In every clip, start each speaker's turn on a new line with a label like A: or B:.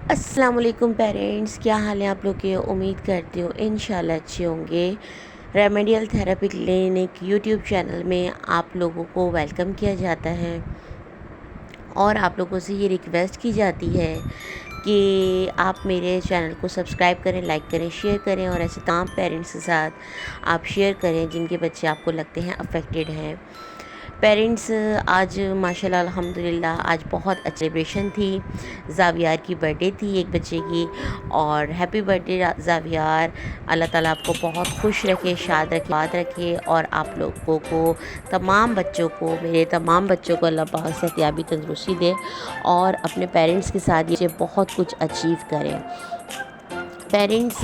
A: السلام علیکم پیرنٹس، کیا حال ہے آپ لوگ کے؟ امید کرتی ہوں انشاءاللہ اچھے ہوں گے۔ Remedial therapy clinic YouTube channel میں آپ لوگوں کو ویلکم کیا جاتا ہے اور آپ لوگوں سے یہ ریکویسٹ کی جاتی ہے کہ آپ میرے چینل کو سبسکرائب کریں، لائک کریں، شیئر کریں اور ایسے تمام پیرنٹس کے ساتھ آپ شیئر کریں جن کے بچے آپ کو لگتے ہیں افیکٹڈ ہیں۔ پیرنٹس، آج ماشاءاللہ الحمدللہ آج بہت اچھی سیلیبریشن تھی۔ زاویار کی برتھ ڈے تھی ایک بچے کی، اور ہیپی برتھ ڈے زاویار۔ اللہ تعالیٰ آپ کو بہت خوش رکھے، شاد رکھے، بات رکھے، اور آپ لوگوں کو تمام بچوں کو، میرے تمام بچوں کو اللہ پاک صحتیابی تندرستی دے اور اپنے پیرنٹس کے ساتھ یہ بہت کچھ اچیو کریں۔ پیرنٹس،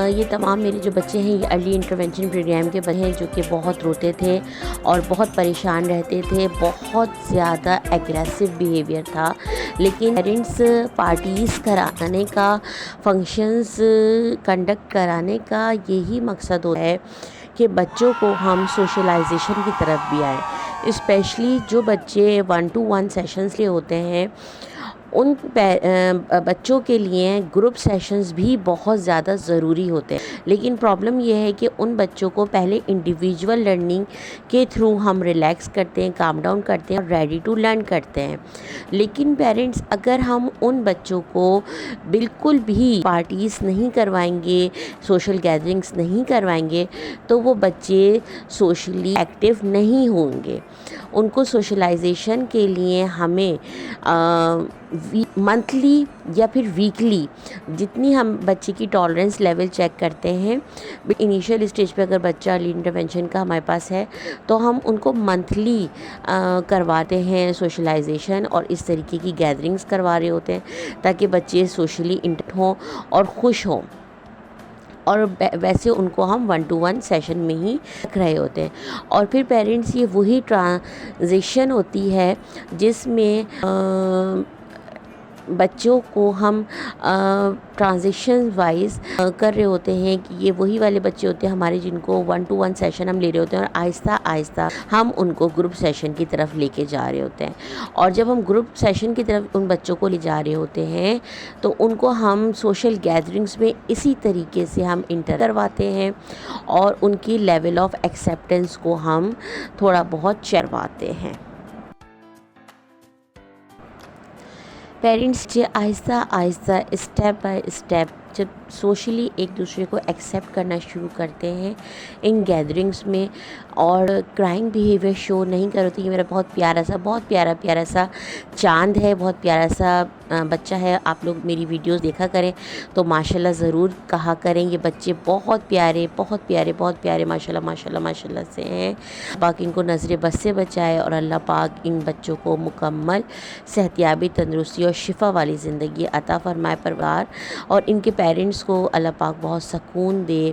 A: یہ تمام میرے جو بچے ہیں یہ ارلی انٹرونشن پروگرام کے بچے ہیں جو کہ بہت روتے تھے اور بہت پریشان رہتے تھے، بہت زیادہ ایگریسو بیہیویئر تھا، لیکن پیرنٹس پارٹیز کرانے کا، فنکشنز کنڈکٹ کرانے کا یہی مقصد ہوتا ہے کہ بچوں کو ہم سوشلائزیشن کی طرف بھی آئیں۔ اسپیشلی جو بچے 1-to-1 سیشنز کے ہوتے ہیں، ان بچوں کے لیے گروپ سیشنز بھی بہت زیادہ ضروری ہوتے ہیں، لیکن پرابلم یہ ہے کہ ان بچوں کو پہلے انڈیویجول لرننگ کے تھرو ہم ریلیکس کرتے ہیں، کام ڈاؤن کرتے ہیں اور ریڈی ٹو لرن کرتے ہیں۔ لیکن پیرنٹس، اگر ہم ان بچوں کو بالکل بھی پارٹیز نہیں کروائیں گے، سوشل گیدرنگز نہیں کروائیں گے، تو وہ بچے سوشلی ایکٹیو نہیں ہوں گے۔ ان کو سوشلائزیشن کے لیے ہمیں منتھلی یا پھر ویکلی، جتنی ہم بچے کی ٹالرنس لیول چیک کرتے ہیں، انیشیل اسٹیج پہ اگر بچہ ارلی انٹرونشن کا ہمارے پاس ہے تو ہم ان کو منتھلی کرواتے ہیں سوشلائزیشن، اور اس طریقے کی گیدرنگز کروا رہے ہوتے ہیں تاکہ بچے سوشلی انٹیکٹ ہوں اور خوش ہوں، اور ویسے ان کو ہم 1-to-1 سیشن میں ہی رکھ رہے ہوتے ہیں۔ اور پھر پیرنٹس، یہ وہی ٹرانزیشن ہوتی ہے جس میں بچوں کو ہم ٹرانزیشن وائز کر رہے ہوتے ہیں کہ یہ وہی والے بچے ہوتے ہیں ہمارے جن کو 1-to-1 سیشن ہم لے رہے ہوتے ہیں، اور آہستہ آہستہ ہم ان کو گروپ سیشن کی طرف لے کے جا رہے ہوتے ہیں۔ اور جب ہم گروپ سیشن کی طرف ان بچوں کو لے جا رہے ہوتے ہیں تو ان کو ہم سوشل گیدرنگز میں اسی طریقے سے ہم انٹر کرواتے ہیں اور ان کی لیول آف ایکسیپٹنس کو ہم تھوڑا بہت چرواتے ہیں۔ پیرنٹس آہستہ آہستہ، اسٹیپ بائی اسٹیپ، جب سوشلی ایک دوسرے کو ایکسیپٹ کرنا شروع کرتے ہیں ان گیدرنگز میں، اور کرائنگ بیہیویئر شو نہیں کرتے۔ یہ میرا بہت پیارا سا چاند ہے، بہت پیارا سا بچہ ہے۔ آپ لوگ میری ویڈیوز دیکھا کریں تو ماشاءاللہ ضرور کہا کریں، یہ بچے بہت پیارے ماشاءاللہ سے ہیں۔ باقی ان کو نظر بد سے بچائے، اور اللہ پاک ان بچوں کو مکمل صحتیابی، تندرستی اور شفا والی زندگی عطا فرمائے پروردگار، اور ان کے پیرنٹس کو اللہ پاک بہت سکون دے،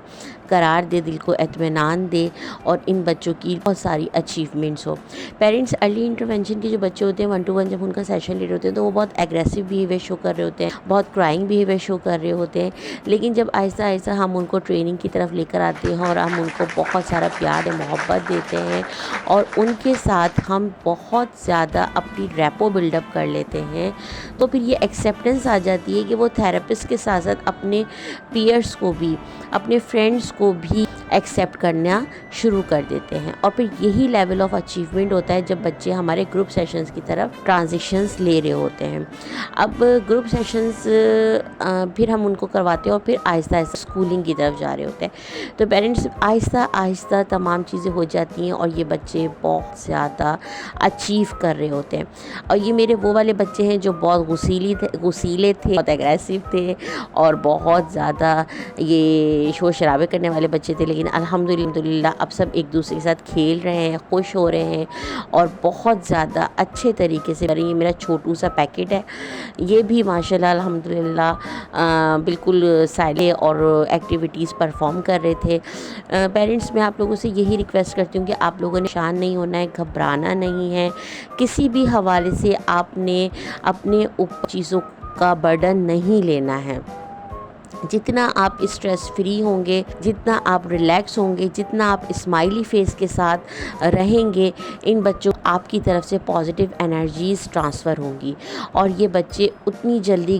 A: قرار دے، دل کو اطمینان دے، اور ان بچوں کی بہت ساری اچیومنٹس ہو۔ پیرنٹس، ارلی انٹرونشن کے جو بچے ہوتے ہیں 1-to-1 جب ان کا سیشن لے رہے ہوتے ہیں تو وہ بہت ایگریسو بیہیویئر شو کر رہے ہوتے ہیں، بہت کرائنگ بیہیویئر شو کر رہے ہوتے ہیں، لیکن جب آہستہ آہستہ ہم ان کو ٹریننگ کی طرف لے کر آتے ہیں اور ہم ان کو بہت سارا پیار محبت دیتے ہیں اور ان کے ساتھ ہم بہت زیادہ اپنی ریپو بلڈ اپ کر لیتے ہیں، تو پھر یہ ایکسیپٹنس آ جاتی ہے کہ وہ تھراپسٹ کے ساتھ ساتھ اپنے پیئرس کو بھی، اپنے فرینڈس کو بھی ایکسیپٹ کرنا شروع کر دیتے ہیں۔ اور پھر یہی لیول آف اچیومنٹ ہوتا ہے جب بچے ہمارے گروپ سیشنز کی طرف ٹرانزیشنز لے رہے ہوتے ہیں۔ اب گروپ سیشنز پھر ہم ان کو کرواتے ہیں اور پھر آہستہ آہستہ اسکولنگ کی طرف جا رہے ہوتے ہیں، تو پیرنٹس آہستہ آہستہ تمام چیزیں ہو جاتی ہیں اور یہ بچے بہت زیادہ اچیو کر رہے ہوتے ہیں۔ اور یہ میرے وہ والے بچے ہیں جو بہت غسیلے تھے، بہت ایگریسو تھے اور بہت زیادہ یہ شور شرابے کرنے والے بچے تھے، لیکن الحمدللہ اب سب ایک دوسرے کے ساتھ کھیل رہے ہیں، خوش ہو رہے ہیں اور بہت زیادہ اچھے طریقے سے کر رہے ہیں۔ یہ میرا چھوٹو سا پیکٹ ہے، یہ بھی ماشاءاللہ الحمدللہ بالکل سائلے اور ایکٹیویٹیز پرفارم کر رہے تھے۔ پیرنٹس، میں آپ لوگوں سے یہی ریکویسٹ کرتی ہوں کہ آپ لوگوں نے پریشان نہیں ہونا ہے، گھبرانا نہیں ہے، کسی بھی حوالے سے آپ نے اپنے اوپر چیزوں کا برڈن نہیں لینا ہے۔ جتنا آپ اسٹریس فری ہوں گے، جتنا آپ ریلیکس ہوں گے، جتنا آپ اسمائلی فیس کے ساتھ رہیں گے، ان بچوں کو آپ کی طرف سے پازیٹیو انرجیز ٹرانسفر ہوں گی اور یہ بچے اتنی جلدی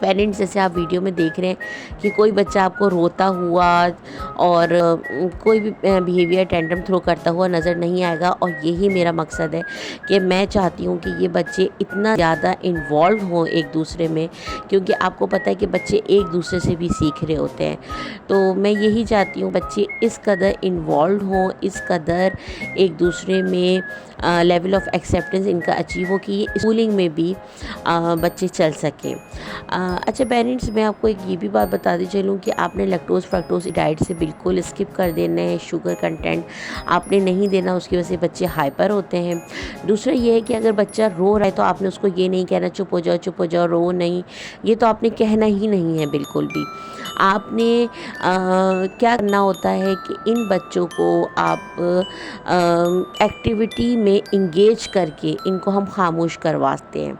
A: پیرنٹس جیسے آپ ویڈیو میں دیکھ رہے ہیں کہ کوئی بچہ آپ کو روتا ہوا اور کوئی بھی بیہیویئر ٹینٹرم تھرو کرتا ہوا نظر نہیں آئے گا، اور یہی میرا مقصد ہے کہ میں چاہتی ہوں کہ یہ بچے اتنا زیادہ انوالو ہوں ایک دوسرے میں، کیونکہ آپ کو پتہ ہے کہ بچے ایک دوسرے سے بھی سیکھ رہے ہوتے ہیں، تو میں یہی چاہتی ہوں بچے اس قدر انوالو ہوں، اس قدر ایک دوسرے میں لیول آف ایکسیپٹنس ان کا اچیو ہو کہ یہ اسکولنگ میں بھی بچے چل سکیں۔ اچھا پیرنٹس، میں آپ کو ایک یہ بھی بات بتاتی چلوں کہ آپ نے لیکٹوز فرکٹوز ڈائٹ سے بالکل اسکپ کر دینا ہے، شوگر کنٹینٹ آپ نے نہیں دینا، اس کی وجہ سے بچے ہائپر ہوتے ہیں۔ دوسرا یہ ہے کہ اگر بچہ رو رہا ہے تو آپ نے اس کو یہ نہیں کہنا چپ ہو جاؤ رو نہیں، یہ تو آپ نے کہنا ہی نہیں ہے بالکل بھی۔ آپ نے کیا کرنا ہوتا ہے کہ ان بچوں کو آپ ایکٹیویٹی میں انگیج کر کے ان کو ہم خاموش کرواتے ہیں،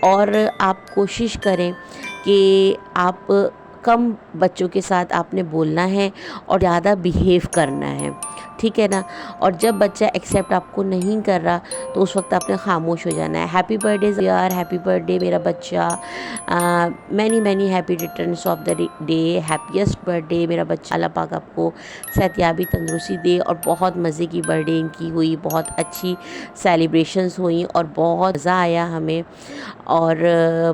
A: اور آپ کوشش کریں کہ آپ کم بچوں کے ساتھ آپ نے بولنا ہے اور زیادہ بیہیو کرنا ہے، ٹھیک ہے نا؟ اور جب بچہ ایکسیپٹ آپ کو نہیں کر رہا تو اس وقت آپ نے خاموش ہو جانا ہے۔ ہیپی برتھ ڈے یار، ہیپی برتھ ڈے میرا بچہ، many many happy returns of the day, happiest birth day میرا بچہ، اللہ پاک آپ کو صحت یابی تندرستی دے۔ اور بہت مزے کی برتھ ڈے ان کی ہوئی، بہت اچھی سیلیبریشنز ہوئیں اور بہت مزہ آیا ہمیں، اور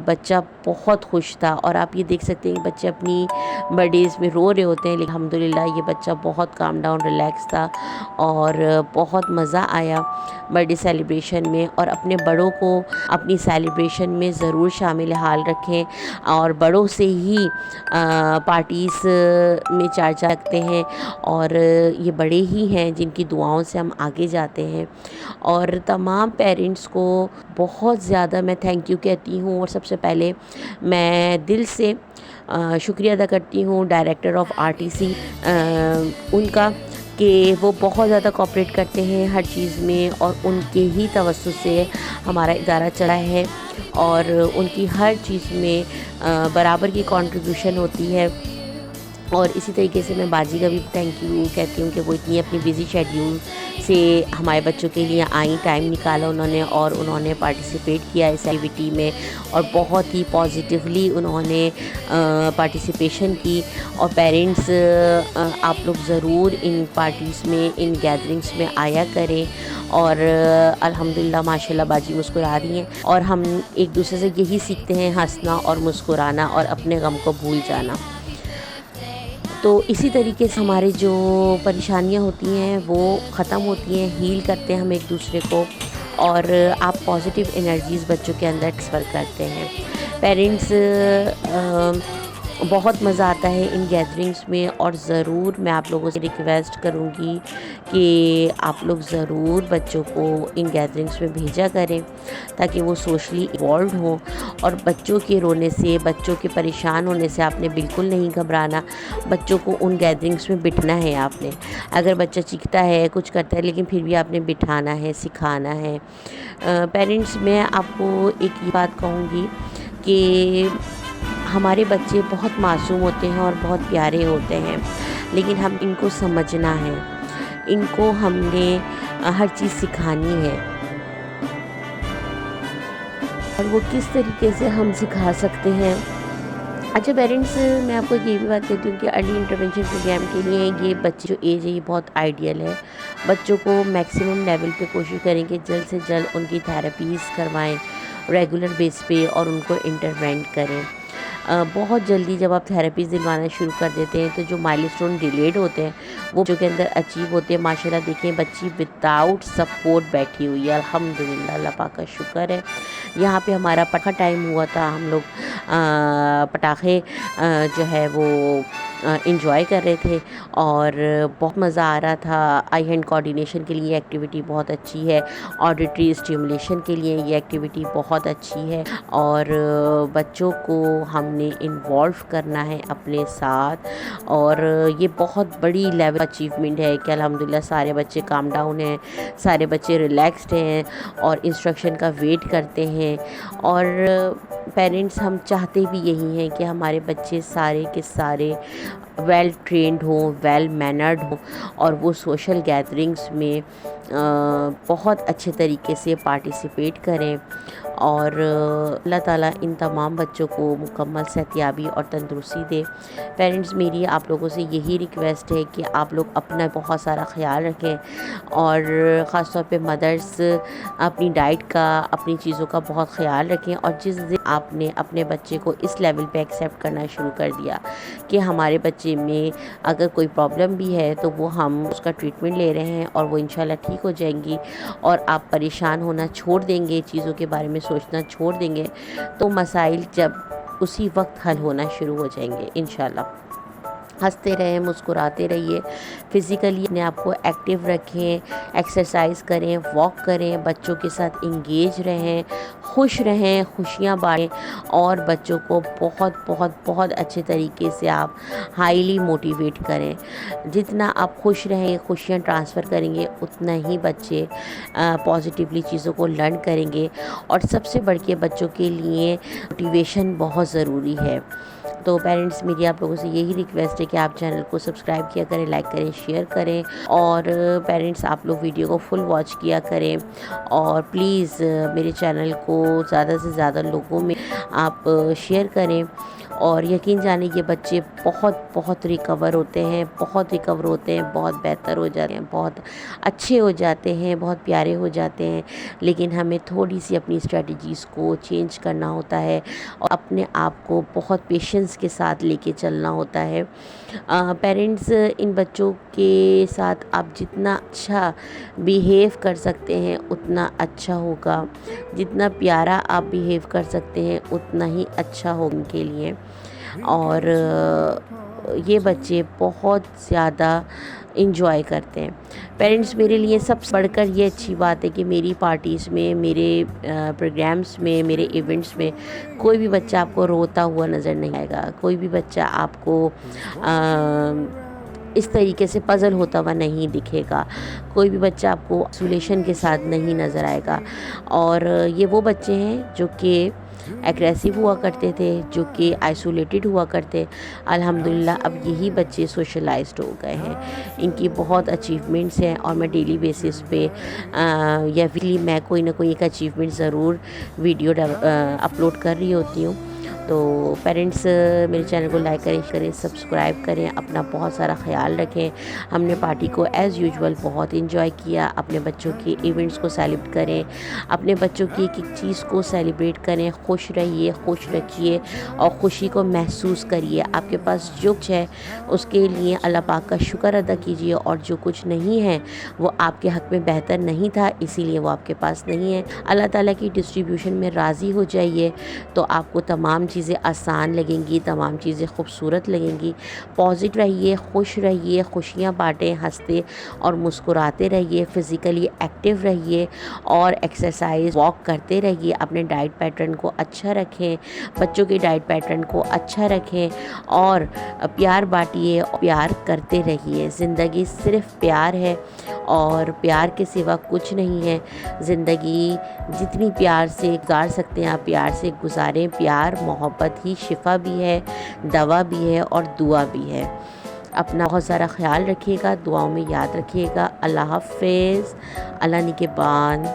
A: بچہ بہت خوش تھا۔ اور آپ یہ دیکھ سکتے ہیں کہ بچے اپنی برتھ ڈیز میں رو رہے ہوتے ہیں، لیکن الحمدللہ یہ بچہ بہت کام ڈاؤن ریلیکس تھا اور بہت مزہ آیا برتھ ڈے سیلیبریشن میں۔ اور اپنے بڑوں کو اپنی سیلیبریشن میں ضرور شامل حال رکھیں، اور بڑوں سے ہی پارٹیز میں چرچا رکھتے ہیں، اور یہ بڑے ہی ہیں جن کی دعاؤں سے ہم آگے جاتے ہیں۔ اور تمام پیرنٹس کو بہت زیادہ میں تھینک یو کہتی ہوں، اور سب سے پہلے میں دل سے شکریہ ادا کرتی ہوں ڈائریکٹر آف RTC ان کا، کہ وہ بہت زیادہ کوآپریٹ کرتے ہیں ہر چیز میں، اور ان کے ہی توسط سے ہمارا ادارہ چلا ہے، اور ان کی ہر چیز میں برابر کی کنٹریبیوشن ہوتی ہے۔ اور اسی طریقے سے میں باجی کا بھی تھینک یو کہتی ہوں کہ وہ اتنی اپنی بزی شیڈیول سے ہمارے بچوں کے لیے آئیں، ٹائم نکالا انہوں نے، اور انہوں نے پارٹیسپیٹ کیا اس ایکٹیویٹی میں، اور بہت ہی پازیٹیولی انہوں نے پارٹیسپیشن کی۔ اور پیرنٹس آپ لوگ ضرور ان پارٹیز میں، ان گیدرنگس میں آیا کریں، اور الحمدللہ ماشاءاللہ باجی مسکرا رہی ہیں، اور ہم ایک دوسرے سے یہی سیکھتے ہیں، ہنسنا اور مسکرانا اور اپنے غم کو بھول جانا۔ تو اسی طریقے سے ہمارے جو پریشانیاں ہوتی ہیں وہ ختم ہوتی ہیں، ہیل کرتے ہیں ہم ایک دوسرے کو، اور آپ پازیٹیو انرجیز بچوں کے اندر ٹرانسفر کرتے ہیں۔ پیرنٹس بہت مزہ آتا ہے ان گیدرنگس میں، اور ضرور میں آپ لوگوں سے ریکویسٹ کروں گی کہ آپ لوگ ضرور بچوں کو ان گیدرنگس میں بھیجا کریں تاکہ وہ سوشلی ایوالوڈ ہوں۔ اور بچوں کے رونے سے، بچوں کے پریشان ہونے سے آپ نے بالکل نہیں گھبرانا، بچوں کو ان گیدرنگس میں بٹھنا ہے آپ نے۔ اگر بچہ چیختا ہے، کچھ کرتا ہے، لیکن پھر بھی آپ نے بٹھانا ہے، سکھانا ہے۔ پیرنٹس، میں آپ کو ایک یہ بات کہوں گی کہ ہمارے بچے بہت معصوم ہوتے ہیں اور بہت پیارے ہوتے ہیں، لیکن ہم ان کو سمجھنا ہے، ان کو ہم نے ہر چیز سکھانی ہے، اور وہ کس طریقے سے ہم سکھا سکتے ہیں۔ اچھا پیرنٹس، میں آپ کو یہ بھی بات کہتی ہوں کہ ارلی انٹرونشن پروگرام کے لیے یہ بچے جو ایج ہے یہ بہت آئیڈیل ہے۔ بچوں کو میکسیمم لیول پہ کوشش کریں کہ جلد سے جلد ان کی تھیراپیز کروائیں ریگولر بیس پہ، اور ان کو انٹروینٹ کریں۔ بہت جلدی جب آپ تھیراپیز دلوانا شروع کر دیتے ہیں تو جو مائلسٹون ڈیلیڈ ہوتے ہیں وہ بچوں کے اندر اچیو ہوتے ہیں۔ ماشاءاللہ دیکھیں، بچی وداؤٹ سپورٹ بیٹھی ہوئی ہے، الحمدللہ، اللہ پاک کا شکر ہے۔ یہاں پہ ہمارا پٹخہ ٹائم ہوا تھا، ہم لوگ پٹاخے جو ہے وہ انجوائے کر رہے تھے، اور بہت مزہ آ رہا تھا۔ آئی ہینڈ کوآرڈینیشن کے لیے ایکٹیویٹی بہت اچھی ہے، آڈیٹری اسٹیمولیشن کے لیے یہ ایکٹیویٹی بہت اچھی ہے، اور بچوں کو ہم نے انوالو کرنا ہے اپنے ساتھ، اور یہ بہت بڑی لیول اچیومنٹ ہے کہ الحمدللہ سارے بچے کام ڈاؤن ہیں، سارے بچے ریلیکسڈ ہیں اور انسٹرکشن کا ویٹ کرتے ہیں۔ اور پیرنٹس، ہم چاہتے بھی یہی ہیں کہ ہمارے بچے سارے کے سارے ویل ٹرینڈ ہوں، ویل مینرڈ ہوں، اور وہ سوشل گیدرنگس میں بہت اچھے طریقے سے پارٹیسپیٹ کریں، اور اللہ تعالیٰ ان تمام بچوں کو مکمل صحتیابی اور تندرستی دے۔ پیرنٹس میری آپ لوگوں سے یہی ریکویسٹ ہے کہ آپ لوگ اپنا بہت سارا خیال رکھیں، اور خاص طور پہ مدرس اپنی ڈائٹ کا، اپنی چیزوں کا بہت خیال رکھیں۔ اور جس دن آپ نے اپنے بچے کو اس لیول پہ ایکسیپٹ کرنا شروع کر دیا کہ ہمارے بچے میں اگر کوئی پرابلم بھی ہے تو وہ ہم اس کا ٹریٹمنٹ لے رہے ہیں اور وہ انشاءاللہ ٹھیک ہو جائیں گی، اور آپ پریشان ہونا چھوڑ دیں گے، چیزوں کے بارے میں سوچنا چھوڑ دیں گے، تو مسائل جب اسی وقت حل ہونا شروع ہو جائیں گے انشاءاللہ۔ ہنستے رہیں، مسکراتے رہیے، فزیکلی اپنے آپ کو ایکٹیو رکھیں، ایکسرسائز کریں، واک کریں، بچوں کے ساتھ انگیج رہیں، خوش رہیں، خوشیاں بانٹیں، اور بچوں کو بہت بہت بہت اچھے طریقے سے آپ ہائیلی موٹیویٹ کریں۔ جتنا آپ خوش رہیں، خوشیاں ٹرانسفر کریں گے، اتنا ہی بچے پازیٹیولی چیزوں کو لرن کریں گے۔ اور سب سے بڑھ کے بچوں کے لیے موٹیویشن بہت ضروری ہے۔ تو پیرنٹس میری آپ لوگوں سے یہی ریکویسٹ ہے کہ آپ چینل کو سبسکرائب کیا کریں، لائک کریں، شیئر کریں، اور پیرنٹس آپ لوگ ویڈیو کو فل واچ کیا کریں، اور پلیز میرے چینل کو زیادہ سے زیادہ لوگوں میں آپ شیئر کریں۔ اور یقین جانیں یہ بچے بہت بہت ریکور ہوتے ہیں، بہت بہتر ہو جاتے ہیں، بہت اچھے ہو جاتے ہیں، بہت پیارے ہو جاتے ہیں، لیکن ہمیں تھوڑی سی اپنی اسٹریٹجیز کو چینج کرنا ہوتا ہے، اور اپنے آپ کو بہت پیشنس کے ساتھ لے کے چلنا ہوتا ہے۔ پیرنٹس ان بچوں کے ساتھ آپ جتنا اچھا بیہیو کر سکتے ہیں اتنا اچھا ہوگا، جتنا پیارا آپ بیہیو کر سکتے ہیں اتنا ہی اچھا ہو ان کے لیے۔ اور یہ بچے بہت زیادہ انجوائے کرتے ہیں۔ پیرنٹس میرے لیے سب سے بڑھ کر یہ اچھی بات ہے کہ میری پارٹیز میں، میرے پروگرامز میں، میرے ایونٹس میں کوئی بھی بچہ آپ کو روتا ہوا نظر نہیں آئے گا، کوئی بھی بچہ آپ کو اس طریقے سے پزل ہوتا ہوا نہیں دکھے گا، کوئی بھی بچہ آپ کو آئسولیشن کے ساتھ نہیں نظر آئے گا۔ اور یہ وہ بچے ہیں جو کہ ایگریسو ہوا کرتے تھے، جو کہ آئسولیٹڈ ہوا کرتے، الحمدللہ اب یہی بچے سوشلائزڈ ہو گئے ہیں۔ ان کی بہت اچیومنٹس ہیں، اور میں ڈیلی بیسس پہ یا ویکلی میں کوئی نہ کوئی ایک اچیومنٹ ضرور ویڈیو اپلوڈ کر رہی ہوتی ہوں۔ تو پیرنٹس میرے چینل کو لائک کریں، سبسکرائب کریں، اپنا بہت سارا خیال رکھیں۔ ہم نے پارٹی کو ایز یوزول بہت انجوائے کیا۔ اپنے بچوں کے ایونٹس کو سیلیبریٹ کریں، اپنے بچوں کی ایک ایک چیز کو سیلیبریٹ کریں، خوش رہیے، خوش رکھیے، اور خوشی کو محسوس کریے۔ آپ کے پاس جو کچھ ہے اس کے لیے اللہ پاک کا شکر ادا کیجیے، اور جو کچھ نہیں ہے وہ آپ کے حق میں بہتر نہیں تھا، اسی لیے وہ آپ کے پاس نہیں ہے۔ اللہ تعالیٰ کی ڈسٹریبیوشن میں راضی ہو جائیے، تو آپ کو تمام چیزیں آسان لگیں گی، تمام چیزیں خوبصورت لگیں گی۔ پازیٹیو رہیے، خوش رہیے، خوشیاں بانٹیں، ہنستے اور مسکراتے رہیے، فزیکلی ایکٹیو رہیے، اور ایکسرسائز واک کرتے رہیے۔ اپنے ڈائٹ پیٹرن کو اچھا رکھیں، بچوں کے ڈائٹ پیٹرن کو اچھا رکھیں، اور پیار بانٹیے، پیار کرتے رہیے۔ زندگی صرف پیار ہے، اور پیار کے سوا کچھ نہیں ہے۔ زندگی جتنی پیار سے گزار سکتے ہیں آپ پیار سے گزاریں۔ پیار، محبت ہی شفا بھی ہے، دوا بھی ہے، اور دعا بھی ہے۔ اپنا بہت سارا خیال رکھیے گا، دعاؤں میں یاد رکھیے گا۔ اللہ حافظ، اللہ نگہبان۔